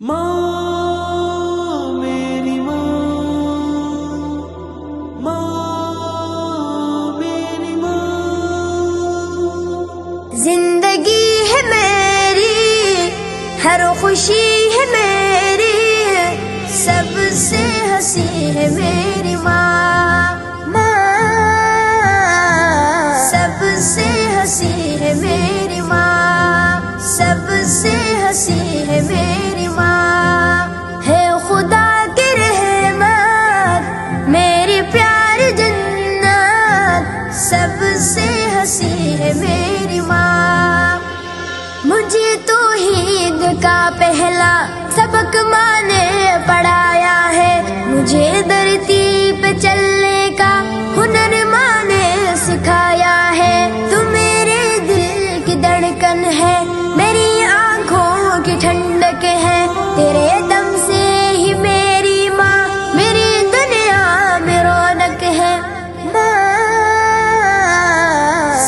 ماں میری ماں، ماں میری ماں، زندگی ہے میری، ہر خوشی ہے میری، سب سے ہنسی ہے میری ماں، سب سے ہنسی ہے میری ماں، سب سے ہنسی ہے میری ماں، ہے خدا کی رحمت میری پیاری جنت، سب سے ہنسی ہے میری ماں۔ مجھے توحید کا پہلا سبق ماں نے پڑھایا ہے، مجھے دھرتی پہ چلنے کا ہنر ماں نے سکھایا ہے، تو میرے دل کی دھڑکن ہے، میری آنکھوں کی ٹھنڈک ہے، تیرے دم سے ہی میری ماں میری دنیا میں رونق ہے، ماں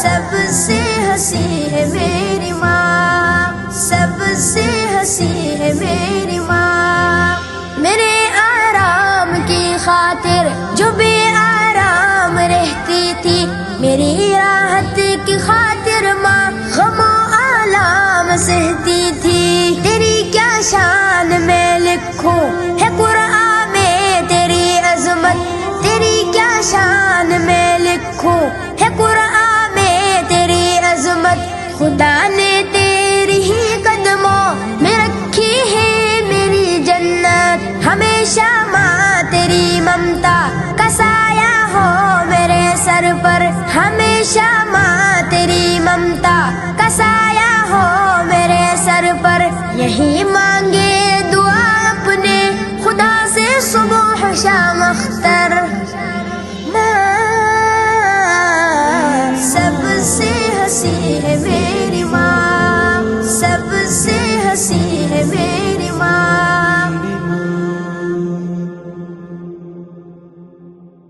سب سے ہنسی ہے میری ماں، سب سے ہنسی ہے میری ماں، میرے آرام کی خاطر جو بے آرام رہتی تھی، میری راحت کی خاطر ماں غم و آلام سہتی تھی، تیری کیا شان میں لکھوں ہے قرآن میں تیری عظمت، تیری کیا شان میں لکھوں ہے قرآن میں تیری عظمت، خدا نے تیری ہی قدموں میں رکھی ہے میری جنت، ہمیشہ ماں تیری ممتا کا سایہ ہو میرے سر پر، ہمیشہ ماں تیری ممتا کا سایہ ہو میرے سر پر، یہی مانگے دعا اپنے خدا سے صبح شام اختر۔